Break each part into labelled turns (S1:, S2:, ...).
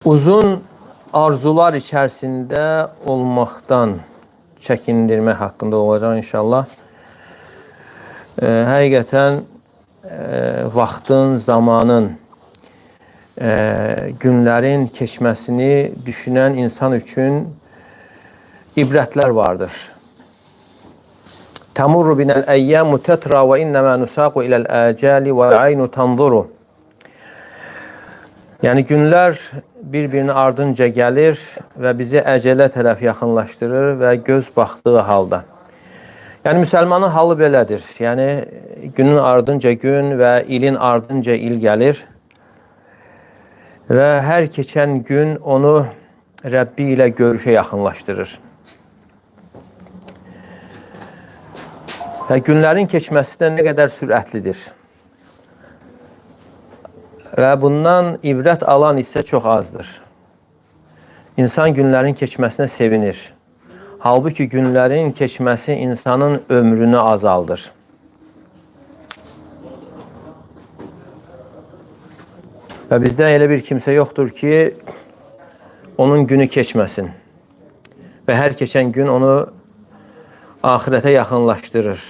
S1: Uzun arzular içerisinde olmaktan çəkindirmək haqqında olacaq inşallah. Həqiqətən vaxtın, zamanın, günlərin keçməsini düşünən insan üçün ibrətlər vardır. Təmurru binəl əyyəmu tətra və innəmə nusaqu iləl əcəli və aynu tanzuru. Yəni günlər bir-birinin ardınca gəlir və bizi əcələ tərəf yaxınlaşdırır və göz baxdığı halda. Yəni müsəlmanın halı belədir. Yəni günün ardınca gün və ilin ardınca il gəlir və hər keçən gün onu Rəbbi ilə görüşə yaxınlaşdırır. Və günlərin keçməsi də nə qədər sürətlidir. Və bundan ibrət alan isə çox azdır. İnsan günlərin keçməsinə sevinir. Halbuki günlərin keçməsi insanın ömrünü azaldır. Və bizdə elə bir kimsə yoxdur ki, onun günü keçməsin. Və hər keçən gün onu axirətə yaxınlaşdırır.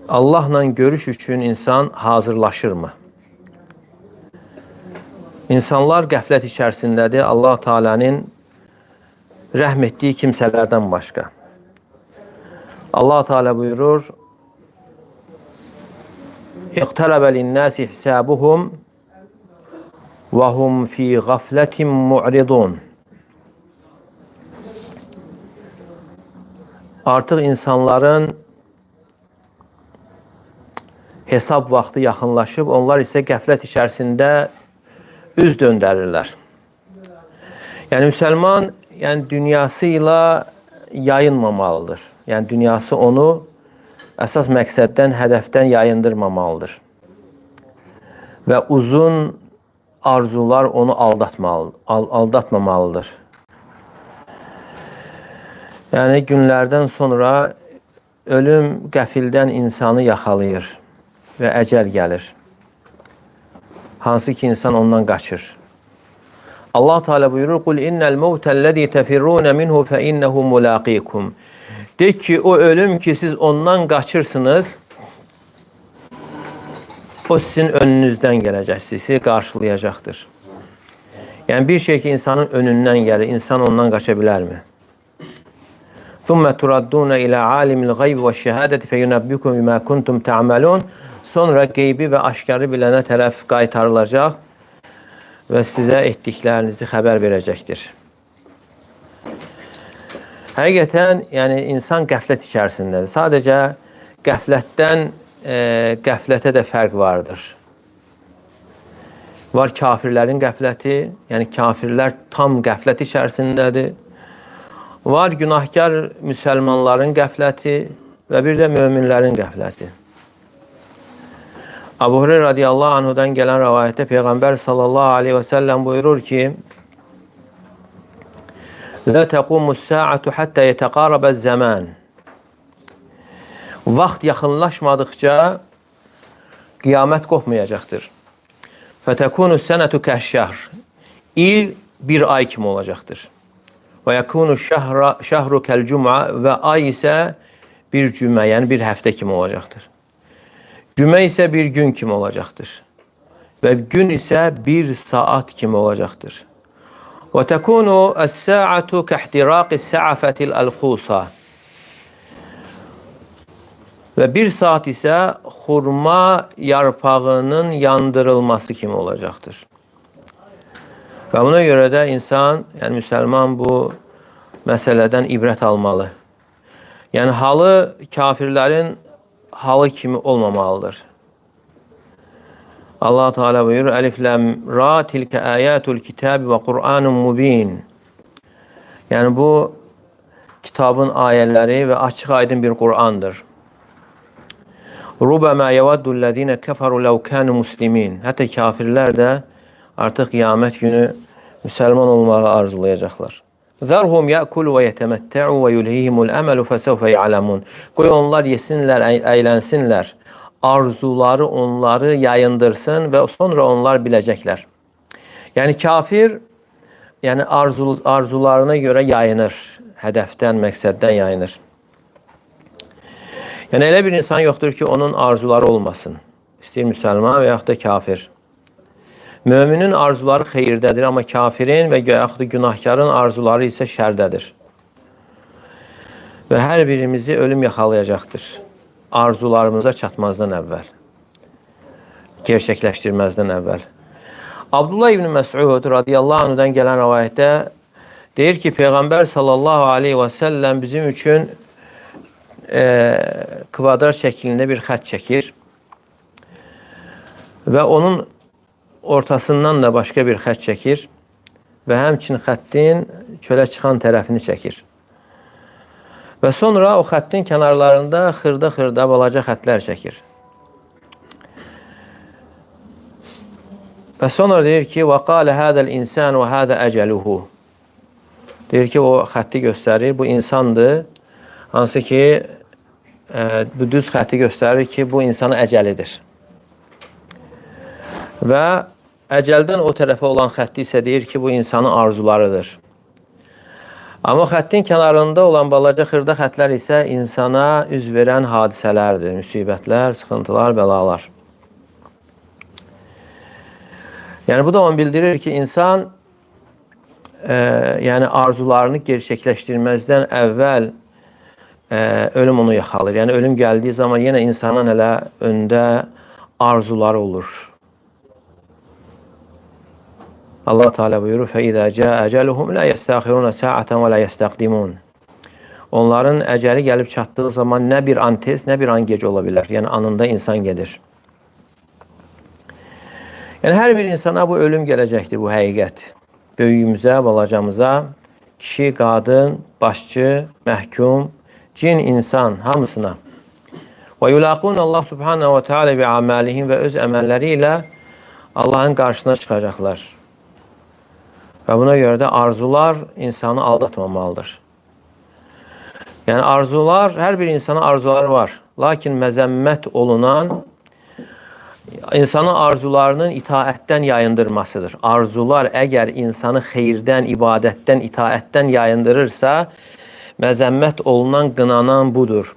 S1: Allahla görüş üçün insan hazırlaşırmı? İnsanlar qəflət içərisindədir Allah Teala'nın rəhm etdiyi kimsələrdən başqa. Allah Teala buyurur: İqtarabə linnəsi hisabuhum və hum fi gafletin mu'ridun. Artıq insanların hesab vaxtı yaxınlaşıb, onlar isə qəflət içərisində üz döndərirlər. Yəni müsəlman dünyası ilə yayınmamalıdır. Yəni dünyası onu əsas məqsəddən, hədəfdən yayındırmamalıdır. Və uzun arzular onu aldatmamalıdır. Yəni günlərdən sonra ölüm qəfildən insanı yaxalayır və əcəl gəlir. Hansı ki insan ondan qaçır. Allah Teala buyurur: "Qul innel mevtellezî tefirrûne minhu fe innehu mulâqîkum." De ki o ölüm ki siz ondan qaçırsınız, o sizin önünüzdən gələcək, sizi qarşılayacaqdır. Yəni bir şey ki insanın önündən gəlir, insan ondan qaça bilərmi? ثُمَّ تُرَدُّونَ إِلَى عَالِمِ الْغَيْبِ وَالشَّهَادَةِ فَيُنَبِّئُكُم بِمَا كُنتُمْ تَعْمَلُونَ. Sonra qeybi və aşkarı bilənə tərəf qaytarılacaq və sizə etdiklərinizi xəbər verəcəkdir. Həqiqətən, yəni insan qəflət içərisindədir. Sadəcə qəflətdən qəflətə də fərq vardır. Var kafirlərin qəfləti, yəni kafirlər tam qəflət içərisindədir. Var günahkar müsəlmanların qəfləti və bir də möminlərin qəfləti. Abu Hureyre radiyallahu anhudan gələn rəvayətdə Peyğəmbər sallallahu aleyhi və səlləm buyurur ki: "Lə təqumus sə'atu hattə yetəqarabəz zəman." Vaxt yaxınlaşmadıqca qiyamət qopmayacaqdır. "Fətəkunus sənətu kəşşəhr." İl bir ay kimi olacaqdır. "Və yəkunu şəhru kəl-cüm'a." Və ay isə bir cümə, yəni bir həftə kimi olacaqdır. Cümə isə bir gün kimi olacaqdır. Və gün isə bir saat kimi olacaqdır. Və təkunu əs-sə'atu kəxtiraqis sə'afətil əl-xusa. Və bir saat isə xurma yarpağının yandırılması kimi olacaqdır. Və buna görə də insan, yəni müsəlman bu məsələdən ibrət almalı. Yəni halı kafirlərin halı kimi olmamalıdır. Allah Teala buyurur: "Elif lam ra tilke ayatul kitab ve Kur'anun mubin." Yəni bu kitabın ayələri və açıq-aydın bir Qur'andır. "Rubama yawaddul-lezina kafaru law kanu muslimin." Hətta kafirlər də artıq qiyamət günü müsəlman olmağı arzulayacaqlar. "Zərhum ya'kulu və yetəməttə'u və yulhihimul əməlu fəsəvfə ya'lamun." Qoy onlar yesinlər, əylənsinlər. Arzuları onları yayındırsın və sonra onlar biləcəklər. Yəni kafir yəni arzularına görə yayınır, hədəfdən, məqsəddən yayınır. Yəni elə bir insan yoxdur ki, onun arzuları olmasın. İstəyir müsəlman və yaxud da kafir. Möminin arzuları xeyirdədir, amma kafirin və yaxud da günahkarın arzuları isə şərdədir. Və hər birimizi ölüm yaxalayacaqdır. Arzularımıza çatmazdan əvvəl. Gerçəkləşdirməzdən əvvəl. Abdullah ibn Məs'ud radiyallahu anhudan gələn rivayətdə deyir ki, Peyğəmbər sallallahu aleyhi və səlləm bizim üçün kvadrat şəklində bir xətt çəkir və onun ortasından da başqa bir xətt çəkir və həmçinin xəttin çölə çıxan tərəfini çəkir. Və sonra o xəttin kənarlarında xırda-xırda balaca xətlər çəkir. Və sonra deyir ki, وَقَالَ هَذَا الْإِنسَانُ وَهَذَا أَجَلُهُ deyir ki, o xətti göstərir, bu insandır. Hansı ki, bu düz xətti göstərir ki, bu insanın əcəlidir. Və əcəldən o tərəfə olan xətti isə deyir ki, bu insanın arzularıdır. Amma xəttin kənarında olan balaca xırda xətlər isə insana üz verən hadisələrdir, müsibətlər, sıxıntılar, bəlalar. Yəni bu da onu bildirir ki, insan yəni arzularını gerçəkləşdirməzdən əvvəl ölüm onu yaxalır. Yəni ölüm gəldiyi zaman yenə insanın hələ öndə arzuları olur. Allah Teala buyurur: "Fəizə cəə əcəluhum la yəstəxirun sə'atan və la yəstəqdimun." Onların əcəli gəlib çatdığı zaman nə bir an tez, nə bir an gec ola bilər. Yəni anında insan gedir. Yəni hər bir insana bu ölüm gələcəkdir, bu həqiqət. Böyüyümüzə, balacamıza, kişi, qadın, başçı, məhkum, cin, insan, hamısına. Və yulaqun Allah subhanahu wa ta'ala bi amalihim və öz əməlləri ilə Allahın qarşısına çıxacaqlar. Və buna görə də arzular insanı aldatmamalıdır. Yəni arzular, hər bir insana arzuları var. Lakin məzəmmət olunan insanın arzularının itaətdən yayındırmasıdır. Arzular əgər insanı xeyirdən, ibadətdən, itaətdən yayındırırsa, məzəmmət olunan, qınanan budur.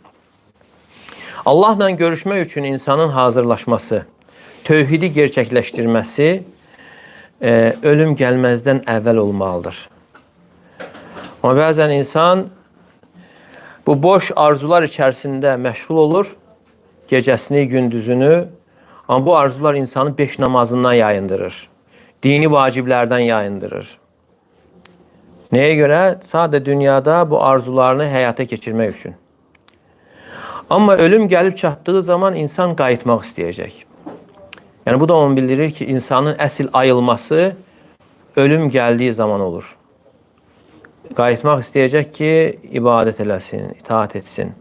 S1: Allahla görüşmək üçün insanın hazırlaşması, tövhidi gerçəkləşdirməsi ölüm gəlməzdən əvvəl olmalıdır. Amma bəzən insan bu boş arzular içərisində məşğul olur, gecəsini, gündüzünü. Amma bu arzular insanı 5 namazından yayındırır. Dini vaciblərdən yayındırır. Nəyə görə? Sadə dünyada bu arzularını həyata keçirmək üçün. Amma ölüm gəlib çatdığı zaman insan qayıtmaq istəyəcək. Yəni bu da onu bildirir ki, insanın əsl ayılması ölüm gəldiyi zaman olur. Qayıtmaq istəyəcək ki, ibadət eləsin, itaat etsin.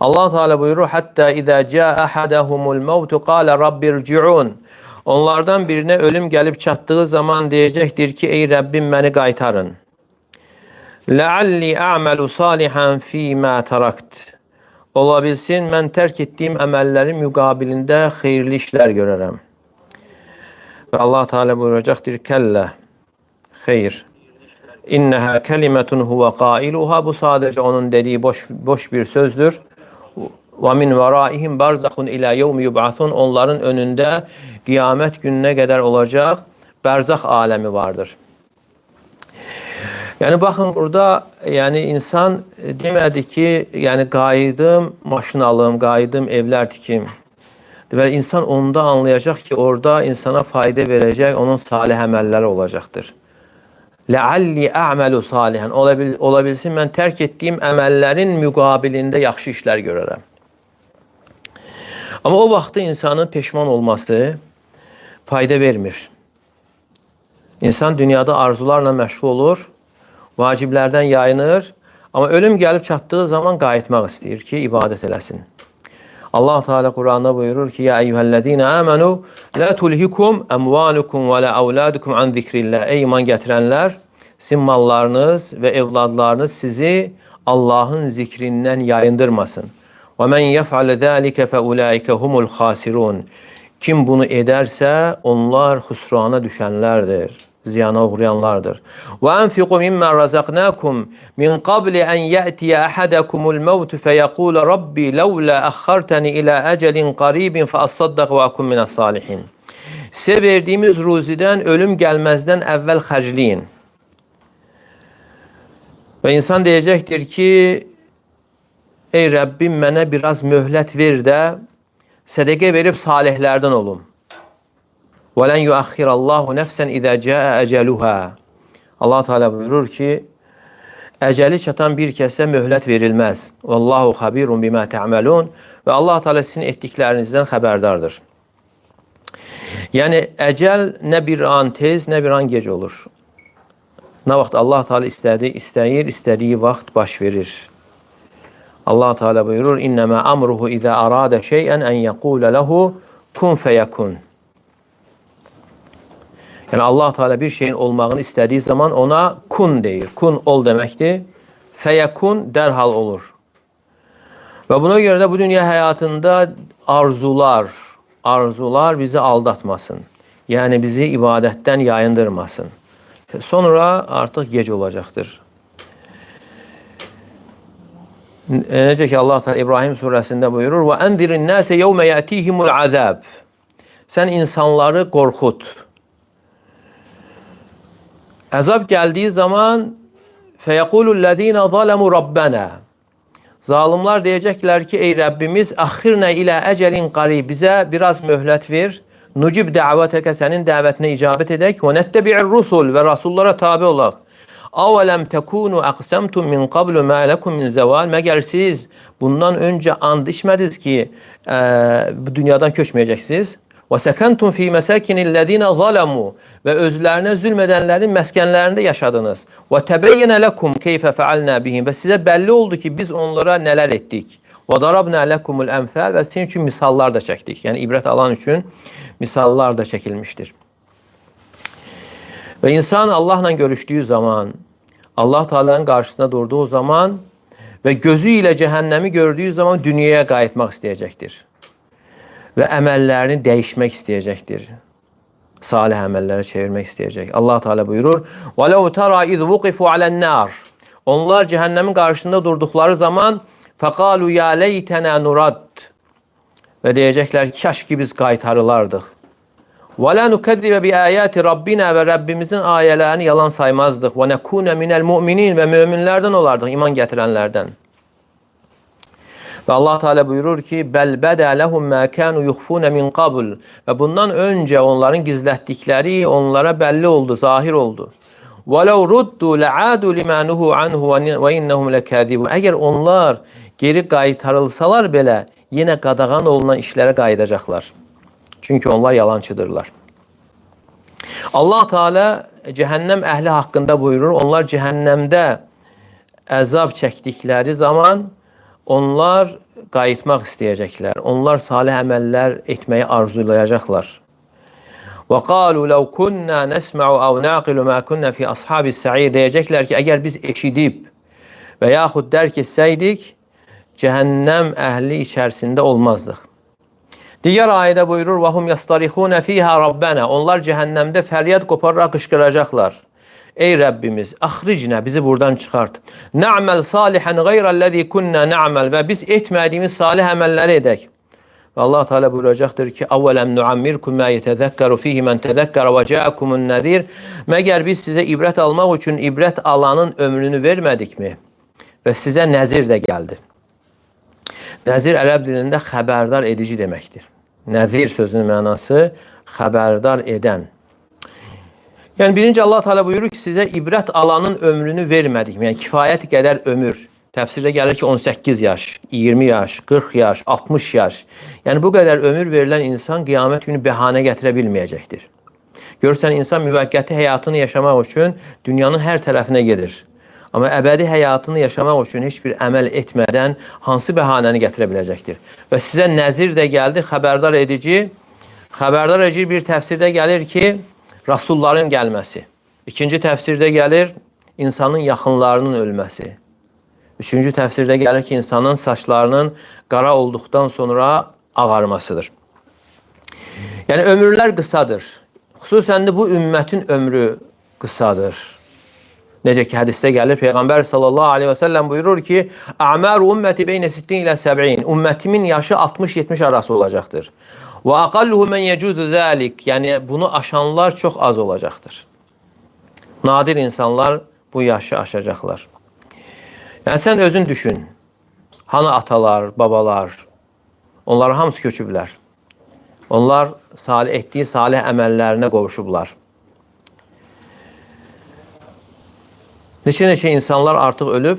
S1: Allah Teala buyurur: "Hatta iza caa ahadahumul maut qala rabbirci'un." Onlardan birinə ölüm gəlib çatdığı zaman deyəcəkdir ki, ey Rəbbim məni qaytarın. "La'alli a'malu salihan fima tarakt." Ola bilsin mən tərk etdiyim əməllərin müqabilində xeyirli işlər görərəm. Və Allah Teala buyuracaqdır: "Kəllə." Xeyr. "İnneha kelimetun huve qailuha." Bu sadəcə onun dediyi boş bir sözdür. Və min vəraihim barzaxun ilə yevmi yub'athun. Onların önündə qiyamət gününə qədər olacaq bərzaq aləmi vardır. Yəni baxın burada, yəni insan demədi ki, yəni qayıdım, maşın alım, qayıdım, evlər tikim. Deməli insan onda anlayacaq ki, orada insana fayda verəcək onun salih əməlləri olacaqdır. Ləalli a'malu salihan. Ola bilsin mən tərk etdiyim əməllərin müqabilində yaxşı işlər görərəm. Amma o vaxtda insanın peşman olması fayda vermir. İnsan dünyada arzularla məşğul olur, vaciblərdən yayınır, amma ölüm gəlib çatdığı zaman qayıtmaq istəyir ki, ibadət eləsin. Allah Teala Qur'anda buyurur ki: "Ya eyyuhellezine amenu la tulhikum amwalukum ve la auladukum an zikrillah." Ey iman gətirənlər, sizin mallarınız və evladlarınız sizi Allahın zikrindən yayındırmasın. "Və men yef'al zalika fe ulaika humul khasirun." Kim bunu edərsə, onlar xüsrana düşənlərdir, ziyana uğrayanlardır. Ve enfiqu mimma razaqnakum min qabli en ya'tiya ahadakumul maut feyekul rabbi lawla akhartani ila acelin qaribin fa asaddaq ve akun minas salihin. Size verdiğimiz ruziden ölüm gelmezden evvel xərcləyin. Ve insan diyecektir ki, ey Rabbim mənə biraz möhlət ver də sədəqə verib salihlərdən olum. وَلَنْ يُؤَخِّرَ اللّٰهُ نَفْسًا اِذَا جَاءَ اَجَلُهَا. Allah Teala buyurur ki, eceli çatan bir kəsə möhlət verilməz. Vallahu xabirun bima ta'malun. Ve Allah Teala sizin etdiklərinizdən xəbərdardır. Yani ecel ne bir an tez, ne bir an gec olur. Ne vaxt Allah Teala istəyir, istədiyi vaxt baş verir. Allah Teala buyurur: "İnnemâ amruhu izâ arâde şey'en en yekûle lehu kun feyekun." Yani Allah Teala bir şeyin olmağını istediği zaman ona kun deyir. Kun ol demektir. Feyekun derhal olur. Ve buna göre de bu dünya hayatında arzular bizi aldatmasın. Yani bizi ibadetten yayındırmasın. Sonra artık gece olacaktır. Necə ki Allah Teala İbrahim suresinde buyurur: "Ve enzirin nase yevme yatihimul azab." Sen insanları korkut. Azap geldiği zaman feyekulullezine zalemu rabbena. Zalimler diyecekler ki ey Rabbimiz ahirne ila ecelin qarib, bize biraz möhlət ver. Nucib daveteke, senin davetine icabet edek ve nettebi'ir rusul ve rasullara tabi olaq. Avelem tekunu aqsamtum min qablu ma lekum min zeval. Məgər siz bundan önce and içmədiniz ki bu dünyadan köçməyəcəksiniz? Ve sekentum fi mesakinillezine zalemu, ve özlerine zulmedenlerin meskenlerinde yaşadınız. Ve tebeyyene lekum keyfe fealna bihim, ve size belli oldu ki biz onlara neler ettik. Ve darabna lekumul emsal, ve sizin için misallar da çektik. Yani ibret alan için misallar da çekilmiştir. Ve insan Allah'la görüştüğü zaman, Allah Teala'nın karşısında durduğu zaman ve gözüyle cehennemi gördüğü zaman dünyaya qayıtmaq istəyəcəkdir. Ve emellerini değişmek isteyecektir. Salih emellere çevirmek isteyecek. Allah Teala buyurur: "Velev tara iz vuqifu alen nar." Onlar cehennemin karşısında durdukları zaman fekalu ya leytena nurad. Ve diyecekler ki kaş ki biz qaytarılardık. Ve la nukezzibe bi ayati rabbina, ve Rabbimizin ayelerini yalan saymazdık. Ve nekune minel mu'minin, ve müminlerden olardık, iman getirenlerden. Ve Allah Teala buyurur ki bel beda lehum ma kanu yukhfun min qabl, ve bundan önce onların gizlettikleri onlara belli oldu, zahir oldu. Velau ruddu la'adu lima nuhu anhu ve innahum lekadibun. Eğer onlar geri qaytarılsalar bile yine qadağan olunan işlere qayıdacaqlar. Çünkü onlar yalancıdırlar. Allah Teala cehennem ehli hakkında buyurur. Onlar cehennemde azap çektikleri zaman onlar qayıtmaq istəyəcəklər. Onlar salih əməllər etməyi arzulayacaqlar. Və qalu law kunna nesma'u aw naqilu ma kunna fi ashabis sa'ir. Deyəcəklər ki, əgər biz eşidib və yaxud dərk etsəydik, cəhənnəm əhli içərisində olmazdıq. Digər ayədə buyurur: "Və hum yastarixuna fiha rabbana." Onlar cəhənnəmdə fəryad qopararaq qışqıracaqlar: "Ey Rabbimiz, axricna, bizi buradan çıxart. Na'mal salihan gayra'llezî kunna na'mal, ve biz etmediğimiz salih əməlləri edək." Ve Allah Teala buyuracaqdır ki: "Avvelem nu'ammirkum ma yetezekkeru fihi men tezekkara ve ca'akumun nazir." Məgər biz size ibret almaq üçün ibret alanın ömrünü vermedik mi? Ve size nəzir də gəldi. Nəzir ərəb dilində xəbərdar edici deməkdir. Nəzir sözünün mənası xəbərdar eden. Yani birinci Allah Teala buyurur ki size ibret alanın ömrünü vermedik. Yani kifayet kadar ömür. Tefsirde gelir ki 18 yaş, 20 yaş, 40 yaş, 60 yaş. Yani bu kadar ömür verilen insan kıyamet günü behane getirebilmeyecektir. Görürsen insan müvəqqəti hayatını yaşamak için dünyanın her tarafına gelir. Ama ebedi hayatını yaşamak için hiçbir əməl etmeden hansı behaneni getirebilecektir. Ve size nəzir de geldi, haberdar edici. Haberdar edici bir tefsirde gelir ki Rasulların gəlməsi. İkinci təfsirdə gəlir insanın yaxınlarının ölməsi. Üçüncü təfsirdə gəlir ki insanın saçlarının qara olduqdan sonra ağarmasıdır. Yəni ömürlər qısadır. Xüsusən də bu ümmətin ömrü qısadır. Necə ki, hədisdə gəlir, Peyğəmbər sallallahu aleyhi və səlləm buyurur ki, Əməru ümməti beynə 60 ilə 70. Ümmətimin yaşı 60-70 arası olacaqdır. Və aqalluhu mən yecuzu zəlik. Yəni, bunu aşanlar çox az olacaqdır. Nadir insanlar bu yaşı aşacaqlar. Yəni, sən özün düşün. Hanı atalar, babalar, onlar hamısı köçüblər. Onlar etdiyi salih əməllərinə qovuşublar. Neçə-neçə insanlar artıq ölüb.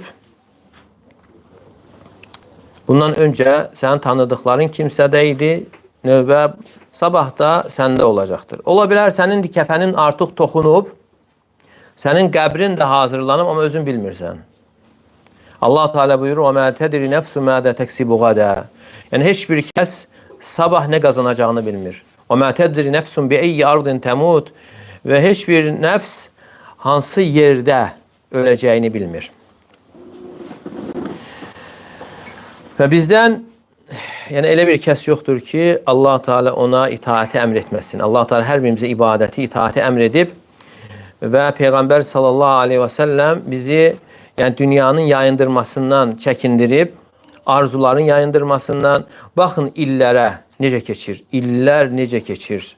S1: Bundan öncə sənin tanıdıqların kimsədə idi, növbə sabah da səndə olacaqdır. Ola bilər sənin kəfənin artıq toxunub, sənin qəbrin də hazırlanıb, amma özün bilmirsən. Allah Teala buyurur, وَمَا تَدْرِ نَفْسُ مَاذَا تَكْسِبُ غَدًا. Yəni, heç bir kəs sabah nə qazanacağını bilmir. وَمَا تَدْرِ نَفْسٌ بِأَيِّ أَرْضٍ تَمُوتُ. Və heç bir nəfs hansı yerdə öləcəyini bilmir. Və bizdən yəni elə bir kəs yoxdur ki, Allah Teala ona itaati əmr etməsin. Allah Teala hər birimizə ibadəti, itaati əmr edib və Peyğəmbər sallallahu aleyhi və səlləm bizi yəni dünyanın yayındırmasından çəkindirib, arzuların yayındırmasından. Baxın illərə necə keçir, illər necə keçir,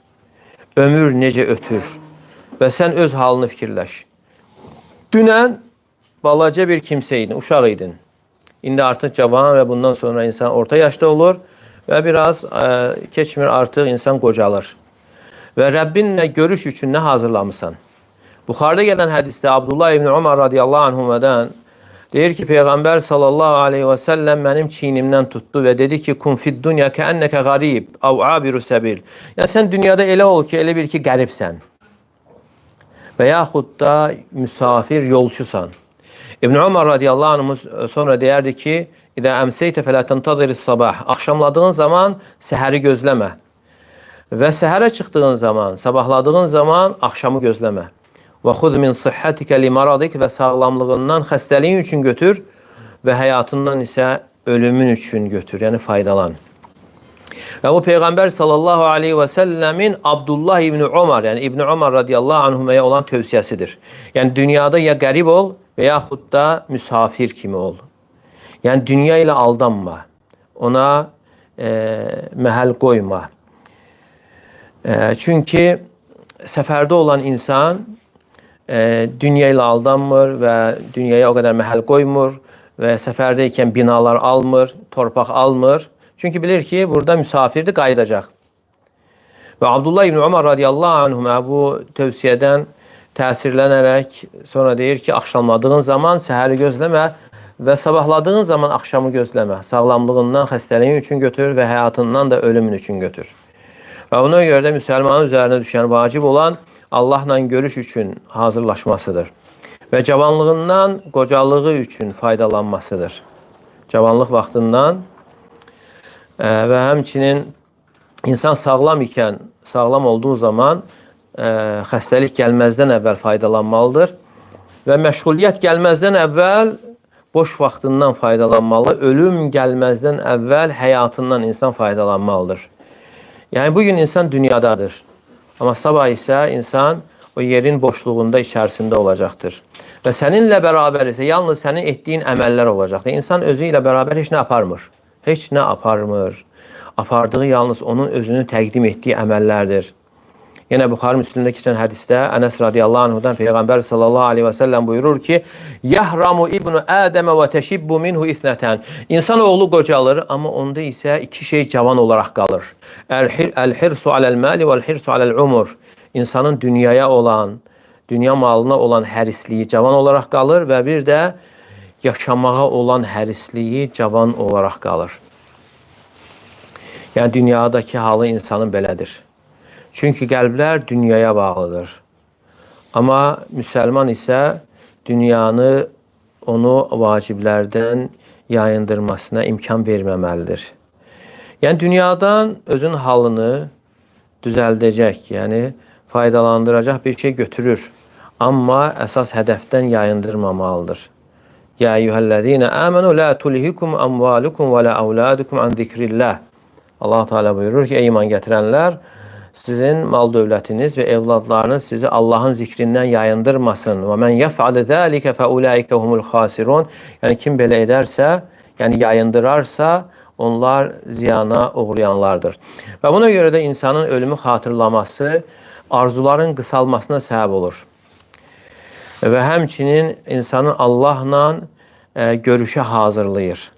S1: ömür necə ötür və sən öz halını fikirləş. Dünən balaca bir kimsə idin, uşaq idin. İndi artıq cavan və bundan sonra insan orta yaşda olur və biraz keçmir, artıq insan qocalır. Və Rəbbinlə görüş üçün nə hazırlamısan? Buxarıda gələn hədisdə Abdullah ibn Umar radiyallahu anhumadan deyir ki, Peyğəmbər sallallahu aleyhi və səlləm mənim çiynimdən tutdu və dedi ki, kun fid dunya kəənnəkə qarib, av abiru səbil. Yəni, sən dünyada elə ol ki, elə bil ki, qəribsən və yaxud da müsafir, yolçusan. İbn Umar radiyallahu anh sonra deyərdi ki, İdə əmseytə fələ təntadiris sabah. Axşamladığın zaman səhəri gözləmə. Və səhərə çıxdığın zaman, sabahladığın zaman axşamı gözləmə. Və xud min sıhhatikə li maradik. Və sağlamlığından xəstəliyin üçün götür və həyatından isə ölümün üçün götür. Yəni faydalan. Və bu Peyğəmbər sallallahu aleyhi və səlləmin Abdullah ibn Umar, yəni İbn Umar radiyallahu anhümeye olan tövsiyəsidir. Yəni dünyada ya qərib ol və yaxud da müsafir kimi ol. Yəni dünya ilə aldanma, ona məhəl qoyma. Çünki səfərdə olan insan dünya ilə aldanmır və dünyaya o qədər məhəl qoymur və səfərdəykən binalar almır, torpaq almır. Çünki bilir ki, burada müsafirdir, qayıdacaq. Və Abdullah ibn Umar radiyallahu anhümə bu tövsiyədən təsirlənərək sonra deyir ki, axşamladığın zaman səhəri gözləmə və sabahladığın zaman axşamı gözləmə. Sağlamlığından xəstəliyin üçün götür və həyatından da ölümün üçün götür. Və buna görə də müsəlmanın üzərinə düşən vacib olan Allahla görüş üçün hazırlaşmasıdır. Və cavanlığından qocalığı üçün faydalanmasıdır. Cavanlıq vaxtından və həmçinin insan sağlam ikən, sağlam olduğu zaman xəstəlik gəlməzdən əvvəl faydalanmalıdır və məşğuliyyət gəlməzdən əvvəl boş vaxtından faydalanmalı, ölüm gəlməzdən əvvəl həyatından insan faydalanmalıdır. Yəni bugün insan dünyadadır, amma sabah isə insan o yerin boşluğunda içərisində olacaqdır. Və səninlə bərabər isə yalnız sənin etdiyin əməllər olacaqdır. İnsan özü ilə bərabər heç nə aparmır. Heç nə aparmır. Apardığı yalnız onun özünün təqdim etdiyi əməllərdir. Yenə Buxarı Müslimdə keçən hədisdə Ənəs radiyallahu anhudan Peyğəmbər sallallahu aleyhi və səlləm buyurur ki, Yəhramu ibnu Ədəmə və təşibbu minhu ithnətən. İnsan oğlu qocalır, amma onda isə iki şey cavan olaraq qalır. Əl-hirsu aləl-məli vəl-hirsu aləl-umur. İnsanın dünyaya olan, dünya malına olan hərisliyi cavan olaraq qalır və bir də yaşamağa olan hərisliyi cavan olaraq qalır. Yəni dünyadakı halı insanın belədir. Çünki qəlblər dünyaya bağlıdır. Amma müsəlman isə dünyanı onu vaciblərdən yayındırmasına imkan verməməlidir. Yəni dünyadan özün halını düzəldəcək, yəni faydalandıracaq bir şey götürür. Amma əsas hədəfdən yayındırmamalıdır. Ya eyyuhəl-ləzīnə əmənu la tulhikum amvalukum və la avladukum an zikrillah. Allah Teala buyurur ki, ey iman gətirənlər, sizin mal dövlətiniz və evladlarınız sizi Allahın zikrindən yayındırmasın. Və mən yef'al zalika fa ulaika humul khasirun. Yəni kim belə edərsə, yəni yayındırarsa, onlar ziyana uğrayanlardır. Və buna görə də insanın ölümü xatırlaması arzuların qısalmasına səbəb olur. Və həmçinin insanın Allahla görüşə hazırlayır.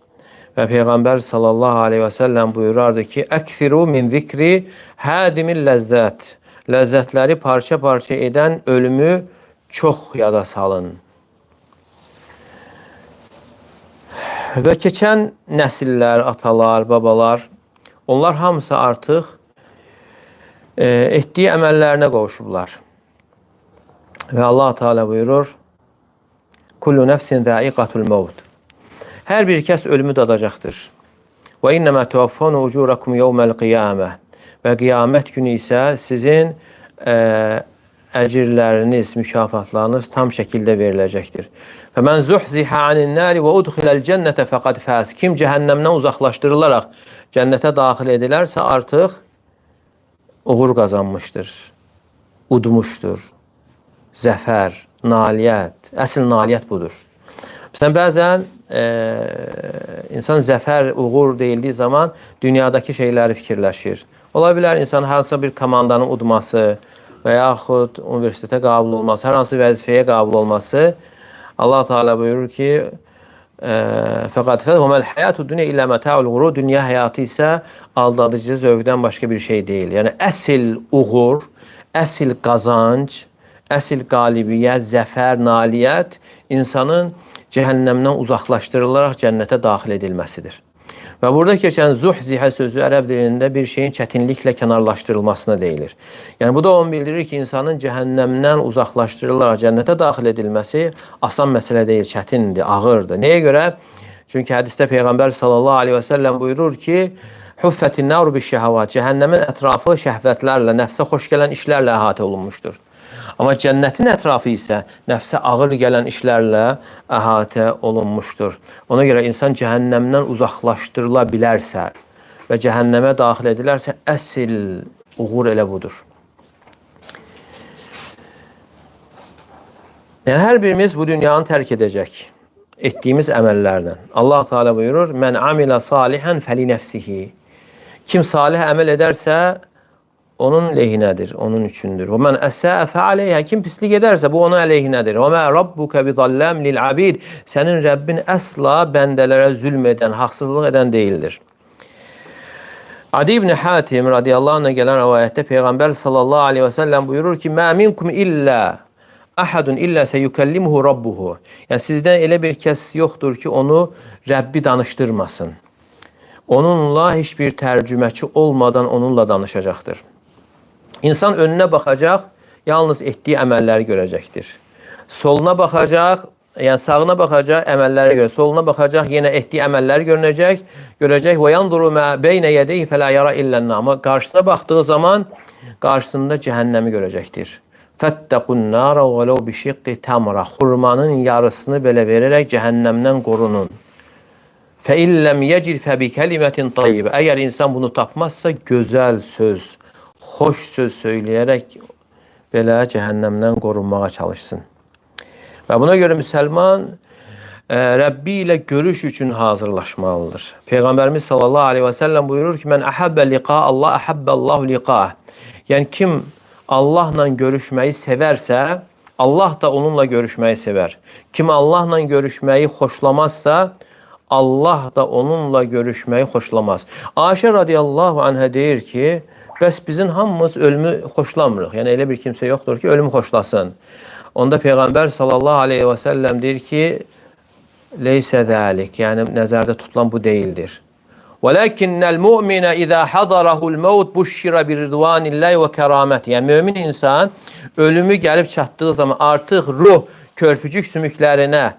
S1: Və Peyğəmbər sallallahu aleyhi və səlləm buyurardı ki, "Əksiru min zikri hadimil ləzzət." Ləzzətləri parça-parça edən ölümü çox yada salın. Və keçən nəsillər, atalar, babalar, onlar hamısı artıq etdiyi əməllərinə qovuşublar. Və Allah Teala buyurur, "Kullu nefsin zaiqatul maut." Hər bir kəs ölümü dadacaqdır. Və innəmə tuvaffanu ucurakum yawmal qiyamə. Və qiyamət günü isə sizin əcirləriniz, mükafatlarınız tam şəkildə veriləcəkdir. Və mən zuhziha anin nari və udxiləl cənnətə fəqad fəz. Kim cəhənnəmdən uzaqlaşdırılaraq cənnətə daxil edilərsə artıq uğur qazanmışdır, udmuşdur. Zəfər, nailiyyət, əsl nailiyyət budur. Məsələn, bəzən insan zəfər, uğur deyildiyi zaman dünyadakı şeyləri fikirləşir. Ola bilər insan hansısa bir komandanın udması və yaxud universitetə qəbul olması, hər hansı vəzifəyə qəbul olması. Allah Teala buyurur ki, "Fəqad fəzhumul hayatud dunya illə məta'ul ghurur." Dünya həyatı isə aldadıcı zövqdən başqa bir şey deyil. Yəni əsl uğur, əsl qazanc, əsl qalibiyyət, zəfər, nailiyyət insanın cəhənnəmdən uzaqlaşdırılaraq cənnətə daxil edilməsidir. Və burada keçən zuhzihə sözü ərəb dilində bir şeyin çətinliklə kənarlaşdırılmasına deyilir. Yəni bu da onu bildirir ki, insanın cəhənnəmdən uzaqlaşdırılaraq cənnətə daxil edilməsi asan məsələ deyil, çətindir, ağırdır. Nəyə görə? Çünki hədisdə Peyğəmbər sallallahu aleyhi və səlləm buyurur ki, "Huffətin naru biş-şəhəvat." Cəhənnəmin ətrafı şəhvətlərlə, nəfsə xoş gələn işlərlə əhatə olunmuşdur. Amma cənnətin ətrafı isə nəfsə ağır gələn işlərlə əhatə olunmuşdur. Ona görə insan cəhənnəmdən uzaqlaşdırıla bilərsə və cəhənnəmə daxil edilərsə, əsl uğur elə budur. Yəni, hər birimiz bu dünyanı tərk edəcək etdiyimiz əməllərlə. Allah Teala buyurur, "Mən amilə salihan fəli nəfsihi." Kim salih əməl edərsə, onun lehinədir, onun üçündür. Və mən əsə fəaleyhə. Kim pislik edərsə, bu onun əleyhinədir. Və mə rabbuka bidallam lil abid. Sənin Rəbbin əsla bəndələrə zülm edən, haqsızlıq edən deyildir. Adi ibn Hatim radiyallahu anh'a gələn rivayətdə Peyğəmbər sallallahu aleyhi və səlləm buyurur ki, "Mə minkum illə ahadun illə seyukellimuhu rabbuhu." Yəni sizdən elə bir kəs yoxdur ki, onu Rəbbi danışdırmasın. Onunla heç bir tərcüməçi olmadan onunla danışacaqdır. İnsan önünə baxacaq, yalnız etdiyi əməlləri görəcəkdir. Soluna baxacaq, yəni sağına baxacaq, əməlləri görə. Soluna baxacaq, yenə etdiyi əməlləri görəcək. Və yanduru mə beynə yədeyhi fələ yara illən-nar. Amma qarşısına baxdığı zaman qarşısında cəhənnəmi görəcəkdir. Fəttəqun nara vələv bişiqqi tamra. Xurmanın yarısını belə verərək cəhənnəmdən qorunun. Fə illəm yecid fə bi kəlimətin tayyib. Əgər insan bunu tapmazsa, gözəl söz, xoş söz söyləyərək belə cəhənnəmdən qorunmağa çalışsın. Və buna görə müsəlman Rəbbi ilə görüş üçün hazırlaşmalıdır. Peyğəmbərimiz sallallahu aleyhi və səlləm buyurur ki, "Mən əhəbbə liqa Allah, əhəbbəllahu liqa'ah." Yəni kim Allahla görüşməyi sevərsə, Allah da onunla görüşməyi sevər. Kim Allahla görüşməyi xoşlamazsa, Allah da onunla görüşməyi xoşlamaz. Ayşə radiyallahu anhə deyir ki, bəs bizim hamımız ölümü xoşlamırıq. Yəni elə bir kimsə yoxdur ki, ölümü xoşlasın. Onda Peyğəmbər sallallahu aleyhi və səlləm deyir ki, leysə zəlik, yəni nəzərdə tutulan bu deyildir. Vələkinnəl mu'minə izə hadarahul mevt buşşirə bir ridvanillahi və kəraməti. Yəni mömin insan ölümü gəlib çatdığı zaman artıq ruh körpücük sümüklərinə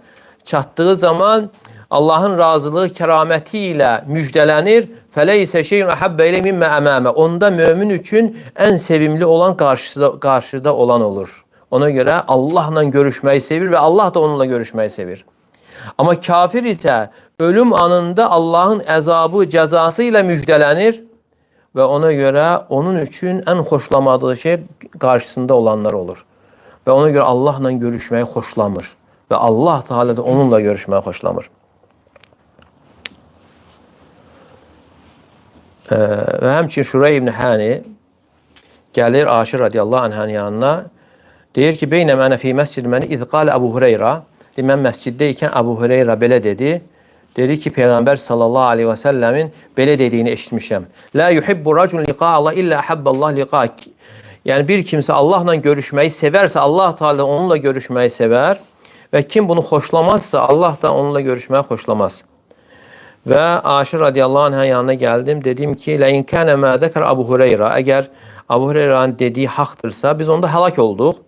S1: çatdığı zaman Allahın razılığı, kəraməti ilə müjdələnir. Fəleysə şeyun əhəbbə ilə mimmə əməmə. Onda mömin üçün ən sevimli olan qarşıda olan olur. Ona görə Allahla görüşməyi sevir və Allah da onunla görüşməyi sevir. Amma kafir isə ölüm anında Allahın əzabı, cəzası ilə müjdələnir. ve ona göre onun için en hoşlamadığı şey karşısında olanlar olur. Ve ona göre Allah'la görüşmeyi hoşlamır. Ve Allah Teala da onunla görüşmeyi hoşlamır. Ve həmçin Şurey ibn Hani gəlir Aşir radiyallahu anh'ın yanına. Deyir ki, beynəm ənə fi məscid məni izqal Əbu Hureyra. Mən məsciddəykən Əbu Hureyra belə dedi. Dedi ki, Peyğəmbər sallallahu aleyhi və səlləmin belə dediyini eşitmişəm. La yuhibbu racun liqa Allah illa habballah liqa. Yəni bir kimsə Allahla görüşməyi sevərsə, Allah Teala onunla görüşməyi sevər və kim bunu xoşlamazsa, Allah da onunla görüşməyi xoşlamaz. Və Aşir radiyallahu anh'ın yanına gəldim, dedim ki, la in kana ma zakar Abu Hureyra, əgər Abu Hureyra'nın dediyi haqdırsa, biz onda həlak olduq.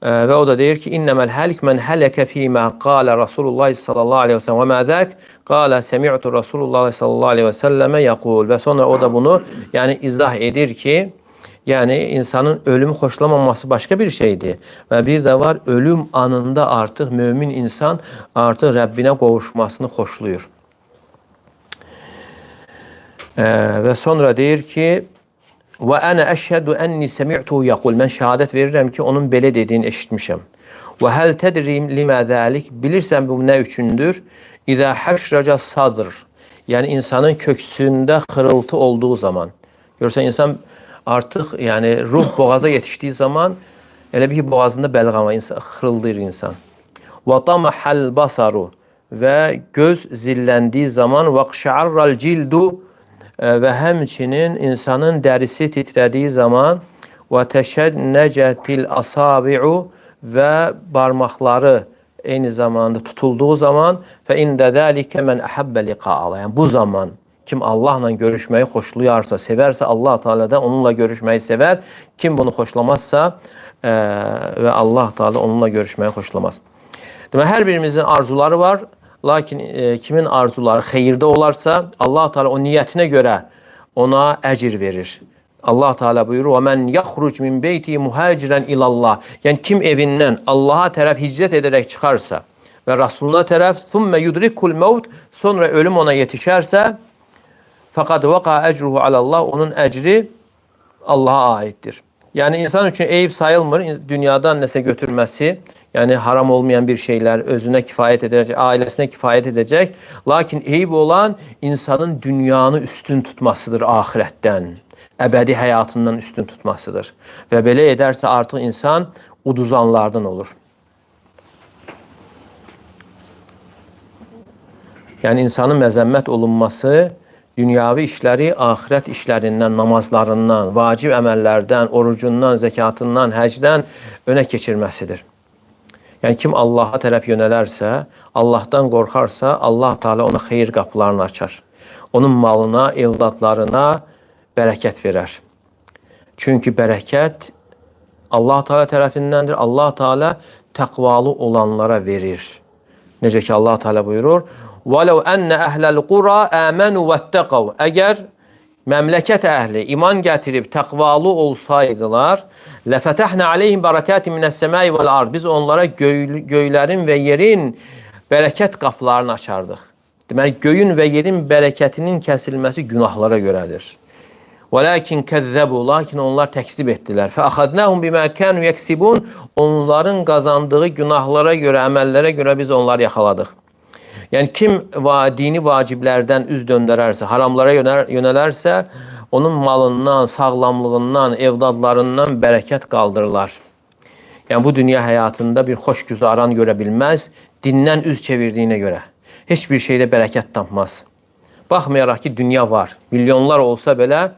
S1: Və o da deyir ki, innəməl həlik mən hələkə fīmə qalə Rasulullah sallallahu aleyhi və səlləm və məzək qalə səmi'tu Rasulullah sallallahu aleyhi və səlləmə yəqul. Və sonra o da bunu yəni izah edir ki, yəni insanın ölümü xoşlamaması başqa bir şeydir. Və bir də var, ölüm anında artıq mömin insan artıq Rəbbinə qovuşmasını xoşluyur. Və sonra deyir ki, və ənə əşhədu ənni səmi'tuhu yəqul. Mən şəhadət verirəm ki, onun belə dediyini eşitmişəm. Və həl tədrim limə zəlik. Bilirsən bu nə üçündür? İzə həşrəcə sadr. Yəni insanın köksündə xırıltı olduğu zaman. Görürsən, insan artıq yəni ruh boğaza yetişdiği zaman elə bir ki, boğazında bəlğama xırıldayır insan. Və tamahəl basaru. Və göz zilləndiyi zaman və qşəarral cildu. Və həmçinin insanın dərisi titrədiyi zaman və təşənnəcətil asabi'u və barmaqları eyni zamanda tutulduğu zaman fə ində zəlikə mən əhəbbə liqa'ala. Yəni bu zaman kim Allahla görüşməyi xoşlayarsa, sevərsə, Allah Teala da onunla görüşməyi sevər. Kim bunu xoşlamazsa və Allah Teala onunla görüşməyi xoşlamaz. Demək, hər birimizin arzuları var. Lakin kimin arzuları xeyirdə olarsa, Allah Teala o niyyətinə görə ona əcir verir. Allah Teala buyurur: "Və men yəxruc min beyti muhacirən ilallah." Yəni kim evindən Allaha tərəf hicrət edərək çıxarsa və Rasuluna tərəf "Thumma yudrikul maut", sonra ölüm ona yetişərsə, faqad vaqa ecruhu alallah, onun əcri Allaha aiddir. Yəni insan üçün eyib sayılmır dünyadan nəsə götürməsi. Yəni haram olmayan bir şeylər özünə kifayət edəcək, ailəsinə kifayət edəcək. Lakin eyib olan insanın dünyanı üstün tutmasıdır axirətdən. Əbədi həyatından üstün tutmasıdır. Və belə edərsə artıq insan uduzanlardan olur. Yəni insanın məzəmmət olunması dünyavi işləri axirət işlərindən, namazlarından, vacib əməllərdən, orucundan, zəkatından, həcdən önə keçirməsidir. Yəni kim Allaha tərəf yönələrsə, Allahdan qorxarsa, Allah Teala ona xeyir qapılarını açar. Onun malına, evladlarına bərəkət verər. Çünki bərəkət Allah Teala tərəfindəndir. Allah Teala təqvalı olanlara verir. Necə ki Allah Teala buyurur: "Vəlau enne əhlel qura amanu vettaqav." Əgər məmləkət əhli iman gətirib təqvalı olsaydılar, "Lefetahna aleyhim berakatin mine's-semai vel-ard." Biz onlara göylərin və yerin bərəkət qapılarını açardıq. Deməli, göyün və yerin bərəkətinin kəsilməsi günahlara görədir. "Velakin kəzzəbu", lakin onlar təkzib etdilər. "Fəəxadnahum bimə kanu yeksibun." Onların qazandığı günahlara görə, əməllərə görə biz onları yaxaladıq. Yəni kim dini vaciblərdən üz döndərərsə, haramlara yönələrsə, onun malından, sağlamlığından, evladlarından bərəkət qaldırırlar. Yəni bu dünya həyatında bir xoş güzaran görə bilməz, dindən üz çevirdiyinə görə. Heç bir şeydə bərəkət tapmaz. Baxmayaraq ki, dünya var. Milyonlar olsa belə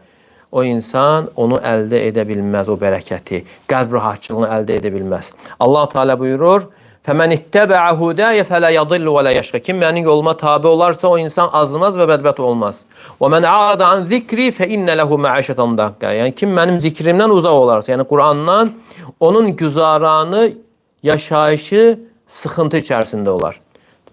S1: o insan onu əldə edə bilməz, o bərəkəti, qəlb rahatçılığını əldə edə bilməz. Allah Teala buyurur: "Fəmən ittəbə'ə hudəyə fələ yadillu və lə yəşqə." Kim mənim yoluma tabe olarsa o insan azmaz və bədbət olmaz. "Və mən a'ada an zikri fe inne lehu ma'işatan dakka." Yəni kim mənim zikrimdən uzaq olarsa, yəni Qurandan, onun güzaranı, yaşayışı sıxıntı içərisində olar.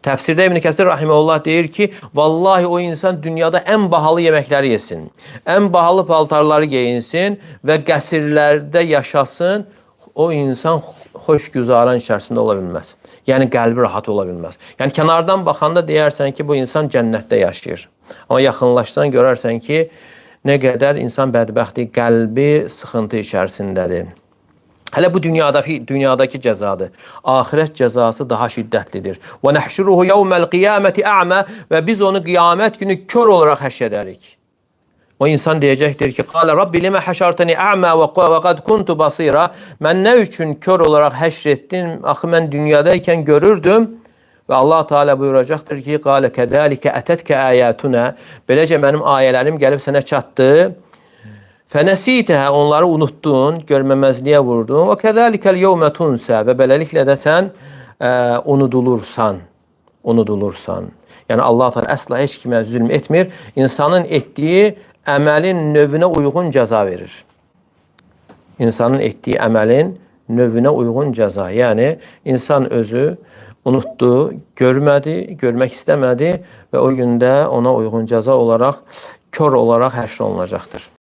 S1: Təfsirdə İbn Kəsir rahimehullah deyir ki, vallahi o insan dünyada ən bahalı yeməkləri yesin, ən bahalı paltarları geyinsin və qəsrlərdə yaşasın, o insan xoş güzaran içərisində ola bilməz. Yəni qəlbi rahat ola bilməz. Yəni kənardan baxanda deyərsən ki, bu insan cənnətdə yaşayır. Amma yaxınlaşsan görərsən ki, nə qədər insan bədbəxtdir, qəlbi sıxıntı içərisindədir. Hələ bu dünyadakı cəzadır. Axirət cəzası daha şiddətlidir. Və nəhşuruhu yevməl qiyaməti a'ma və biz onu qiyamət günü kör olaraq həşr edərik. O insan deyəcəkdir ki, "Qala Rabbi limə həşərtəni a'ma və qad kuntu basira." Mən nə üçün kör olaraq həşr etdin? Axı mən dünyadaykən görürdüm. Və Allah Teala buyuracaqdır ki, "Qala kəzəlikə ətətkə ayatuna." Beləcə mənim ayələrim gəlib sənə çatdı. Fənəsitəhə, onları unuttun, görməməzliyə vurdun. Və kəzəlikəl yevmə tunsə, və beləliklə də sən unudulursan. Yəni Allah Teala əsla heç kimə zülm etmir. İnsanın etdiyi əməlin növünə uyğun cəza verir. İnsanın etdiyi əməlin növünə uyğun cəza. Yəni insan özü unutdu, görmədi, görmək istəmədi və o gündə ona uyğun cəza olaraq, kör olaraq həşr olunacaqdır.